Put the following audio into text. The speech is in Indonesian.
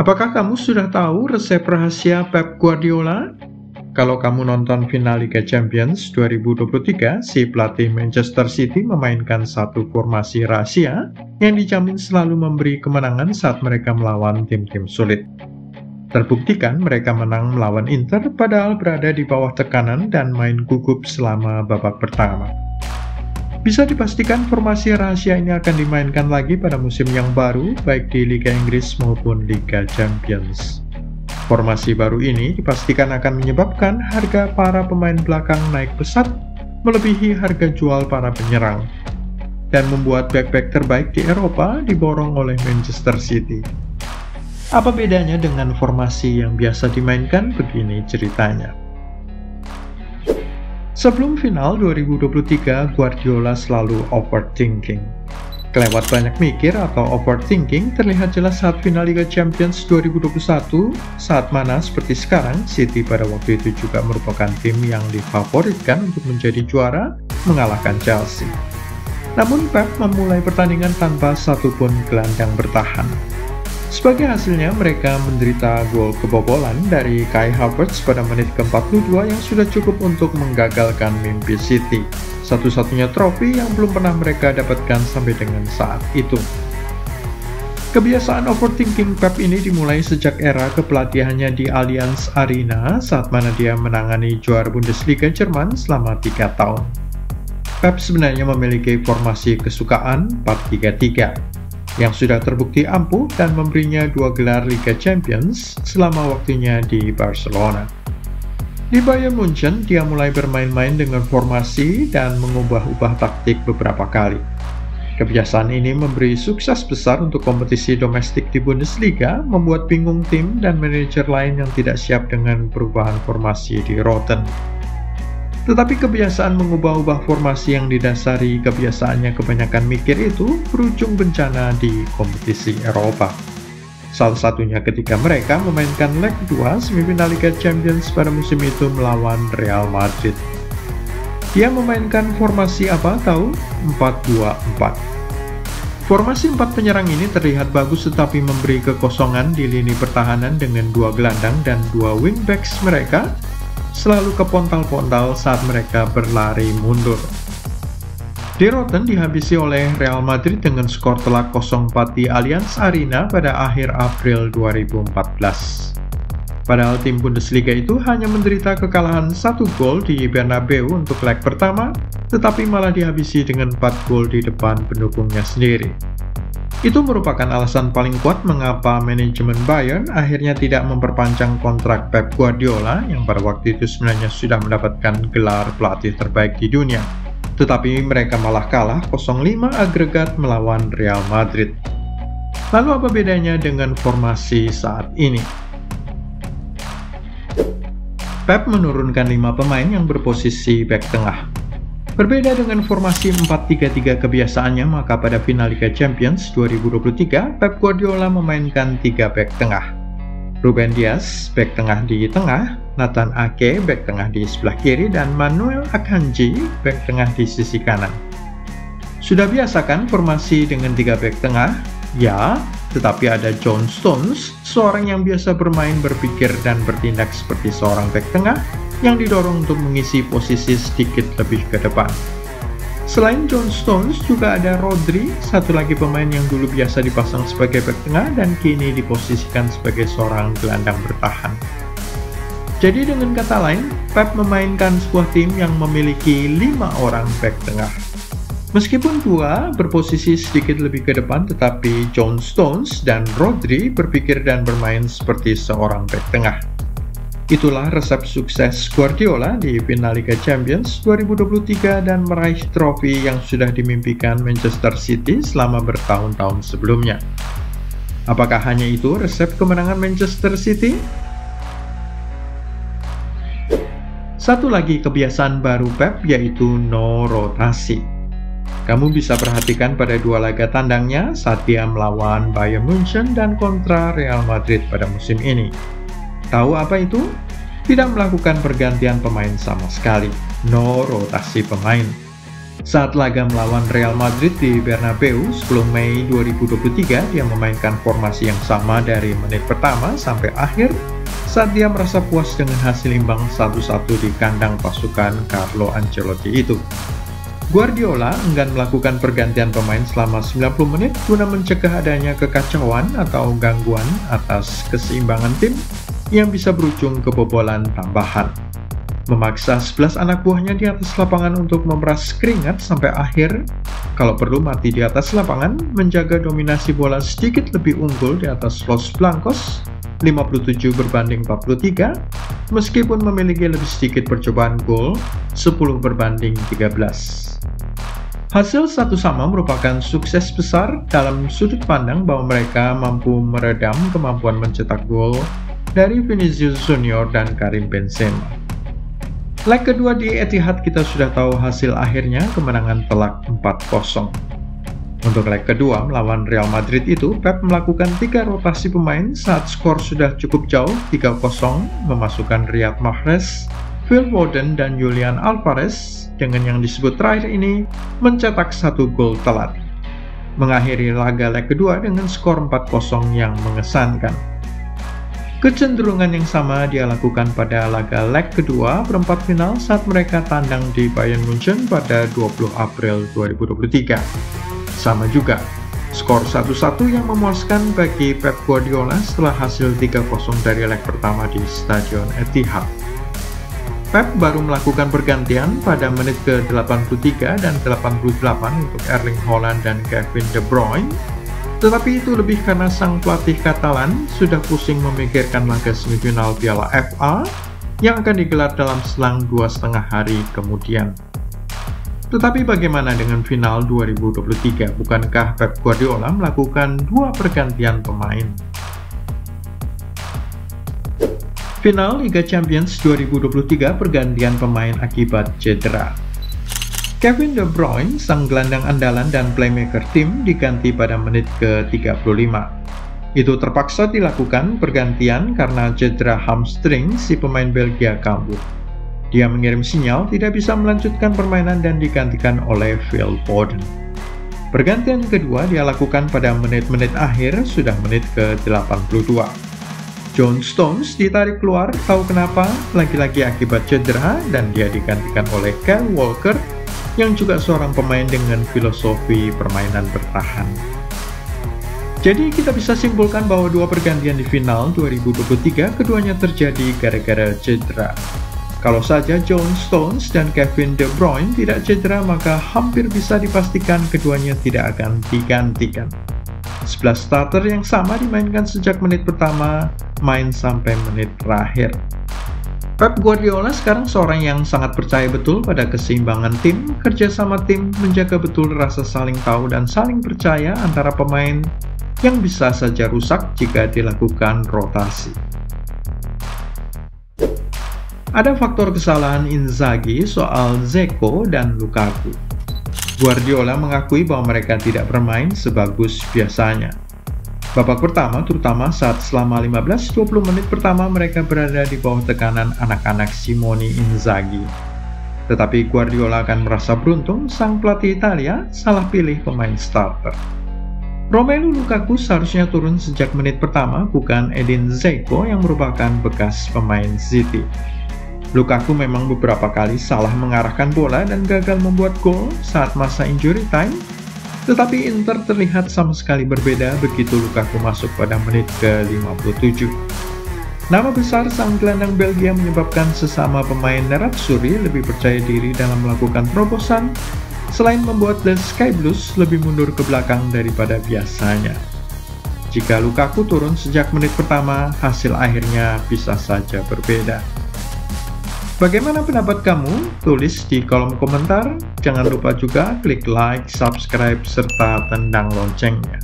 Apakah kamu sudah tahu resep rahasia Pep Guardiola? Kalau kamu nonton final Liga Champions 2023, si pelatih Manchester City memainkan satu formasi rahasia yang dijamin selalu memberi kemenangan saat mereka melawan tim-tim sulit. Terbuktikan mereka menang melawan Inter padahal berada di bawah tekanan dan main gugup selama babak pertama. Bisa dipastikan formasi rahasia ini akan dimainkan lagi pada musim yang baru, baik di Liga Inggris maupun Liga Champions. Formasi baru ini dipastikan akan menyebabkan harga para pemain belakang naik pesat, melebihi harga jual para penyerang, dan membuat bek-bek terbaik di Eropa diborong oleh Manchester City. Apa bedanya dengan formasi yang biasa dimainkan? Begini ceritanya. Sebelum final 2023, Guardiola selalu overthinking. Kelewat banyak mikir atau overthinking terlihat jelas saat final Liga Champions 2021, saat mana seperti sekarang, City pada waktu itu juga merupakan tim yang difavoritkan untuk menjadi juara, mengalahkan Chelsea. Namun Pep memulai pertandingan tanpa satupun gelandang bertahan. Sebagai hasilnya, mereka menderita gol kebobolan dari Kai Havertz pada menit ke-42 yang sudah cukup untuk menggagalkan mimpi City. Satu-satunya trofi yang belum pernah mereka dapatkan sampai dengan saat itu. Kebiasaan overthinking Pep ini dimulai sejak era kepelatihannya di Allianz Arena saat mana dia menangani juara Bundesliga Jerman selama 3 tahun. Pep sebenarnya memiliki formasi kesukaan 4-3-3. Yang sudah terbukti ampuh dan memberinya 2 gelar Liga Champions selama waktunya di Barcelona. Di Bayern Munchen, dia mulai bermain-main dengan formasi dan mengubah-ubah taktik beberapa kali. Kebiasaan ini memberi sukses besar untuk kompetisi domestik di Bundesliga, membuat bingung tim dan manajer lain yang tidak siap dengan perubahan formasi di Rotten. Tetapi kebiasaan mengubah-ubah formasi yang didasari kebiasaannya kebanyakan mikir itu berujung bencana di kompetisi Eropa. Salah satunya ketika mereka memainkan leg kedua semifinal Liga Champions pada musim itu melawan Real Madrid. Dia memainkan formasi apa tahu? 4-2-4. Formasi 4 penyerang ini terlihat bagus tetapi memberi kekosongan di lini pertahanan dengan 2 gelandang dan 2 wingbacks mereka selalu kepontal-pontal saat mereka berlari mundur. Di Rotten dihabisi oleh Real Madrid dengan skor telak 0-4 di Allianz Arena pada akhir April 2014. Padahal tim Bundesliga itu hanya menderita kekalahan 1 gol di Bernabeu untuk leg pertama, tetapi malah dihabisi dengan 4 gol di depan pendukungnya sendiri. Itu merupakan alasan paling kuat mengapa manajemen Bayern akhirnya tidak memperpanjang kontrak Pep Guardiola yang pada waktu itu sebenarnya sudah mendapatkan gelar pelatih terbaik di dunia. Tetapi mereka malah kalah 0-5 agregat melawan Real Madrid. Lalu apa bedanya dengan formasi saat ini? Pep menurunkan 5 pemain yang berposisi bek tengah. Berbeda dengan formasi 4-3-3 kebiasaannya, maka pada final Liga Champions 2023, Pep Guardiola memainkan 3 bek tengah. Ruben Dias, bek tengah di tengah, Nathan Ake, bek tengah di sebelah kiri, dan Manuel Akanji, bek tengah di sisi kanan. Sudah biasa kan formasi dengan 3 bek tengah? Ya, tetapi ada John Stones, seorang yang biasa bermain, berpikir, dan bertindak seperti seorang bek tengah, yang didorong untuk mengisi posisi sedikit lebih ke depan. Selain John Stones, juga ada Rodri, satu lagi pemain yang dulu biasa dipasang sebagai bek tengah dan kini diposisikan sebagai seorang gelandang bertahan. Jadi dengan kata lain, Pep memainkan sebuah tim yang memiliki 5 orang bek tengah. Meskipun 2 berposisi sedikit lebih ke depan, tetapi John Stones dan Rodri berpikir dan bermain seperti seorang bek tengah. Itulah resep sukses Guardiola di final Liga Champions 2023 dan meraih trofi yang sudah dimimpikan Manchester City selama bertahun-tahun sebelumnya. Apakah hanya itu resep kemenangan Manchester City? Satu lagi kebiasaan baru Pep yaitu no rotasi. Kamu bisa perhatikan pada 2 laga tandangnya saat dia melawan Bayern Munchen dan kontra Real Madrid pada musim ini. Tahu apa itu? Tidak melakukan pergantian pemain sama sekali. No rotasi pemain. Saat laga melawan Real Madrid di Bernabeu 10 Mei 2023, dia memainkan formasi yang sama dari menit pertama sampai akhir saat dia merasa puas dengan hasil imbang 1-1 di kandang pasukan Carlo Ancelotti itu. Guardiola enggan melakukan pergantian pemain selama 90 menit guna mencegah adanya kekacauan atau gangguan atas keseimbangan tim yang bisa berujung kebobolan tambahan. Memaksa 11 anak buahnya di atas lapangan untuk memeras keringat sampai akhir, kalau perlu mati di atas lapangan, menjaga dominasi bola sedikit lebih unggul di atas Los Blancos 57-43, meskipun memiliki lebih sedikit percobaan gol 10-13. Hasil 1-1 merupakan sukses besar dalam sudut pandang bahwa mereka mampu meredam kemampuan mencetak gol dari Vinicius Junior dan Karim Benzema. Leg kedua di Etihad kita sudah tahu hasil akhirnya, kemenangan telak 4-0. Untuk leg kedua melawan Real Madrid itu, Pep melakukan 3 rotasi pemain saat skor sudah cukup jauh 3-0, memasukkan Riyad Mahrez, Phil Foden, dan Julian Alvarez, dengan yang disebut terakhir ini mencetak 1 gol telat. Mengakhiri laga leg kedua dengan skor 4-0 yang mengesankan. Kecenderungan yang sama dia lakukan pada laga leg kedua perempat final saat mereka tandang di Bayern Munchen pada 20 April 2023. Sama juga, skor 1-1 yang memuaskan bagi Pep Guardiola setelah hasil 3-0 dari leg pertama di Stadion Etihad. Pep baru melakukan pergantian pada menit ke-83 dan 88 untuk Erling Haaland dan Kevin De Bruyne, tetapi itu lebih karena sang pelatih Katalan sudah pusing memikirkan laga semifinal Piala FA yang akan digelar dalam selang 2,5 hari kemudian. Tetapi bagaimana dengan final 2023? Bukankah Pep Guardiola melakukan 2 pergantian pemain? Final Liga Champions 2023 pergantian pemain akibat cedera. Kevin De Bruyne, sang gelandang andalan dan playmaker tim, diganti pada menit ke-35. Itu terpaksa dilakukan pergantian karena cedera hamstring si pemain Belgia kambuh. Dia mengirim sinyal tidak bisa melanjutkan permainan dan digantikan oleh Phil Foden. Pergantian kedua dia lakukan pada menit-menit akhir, sudah menit ke-82. John Stones ditarik keluar, tahu kenapa? Lagi-lagi akibat cedera, dan dia digantikan oleh Kyle Walker yang juga seorang pemain dengan filosofi permainan bertahan. Jadi kita bisa simpulkan bahwa 2 pergantian di final 2023 keduanya terjadi gara-gara cedera. Kalau saja John Stones dan Kevin De Bruyne tidak cedera, maka hampir bisa dipastikan keduanya tidak akan digantikan. 11 starter yang sama dimainkan sejak menit pertama main sampai menit terakhir. Pep Guardiola sekarang seorang yang sangat percaya betul pada keseimbangan tim, kerjasama tim, menjaga betul rasa saling tahu dan saling percaya antara pemain yang bisa saja rusak jika dilakukan rotasi. Ada faktor kesalahan Inzaghi soal Dzeko dan Lukaku. Guardiola mengakui bahwa mereka tidak bermain sebagus biasanya. Babak pertama terutama saat selama 15-20 menit pertama mereka berada di bawah tekanan anak-anak Simone Inzaghi. Tetapi Guardiola akan merasa beruntung sang pelatih Italia salah pilih pemain starter. Romelu Lukaku seharusnya turun sejak menit pertama, bukan Edin Dzeko yang merupakan bekas pemain City. Lukaku memang beberapa kali salah mengarahkan bola dan gagal membuat gol saat masa injury time, tetapi Inter terlihat sama sekali berbeda begitu Lukaku masuk pada menit ke-57. Nama besar sang gelandang Belgia menyebabkan sesama pemain Nerazzurri lebih percaya diri dalam melakukan terobosan, selain membuat The Sky Blues lebih mundur ke belakang daripada biasanya. Jika Lukaku turun sejak menit pertama, hasil akhirnya bisa saja berbeda. Bagaimana pendapat kamu? Tulis di kolom komentar. Jangan lupa juga klik like, subscribe, serta tendang loncengnya.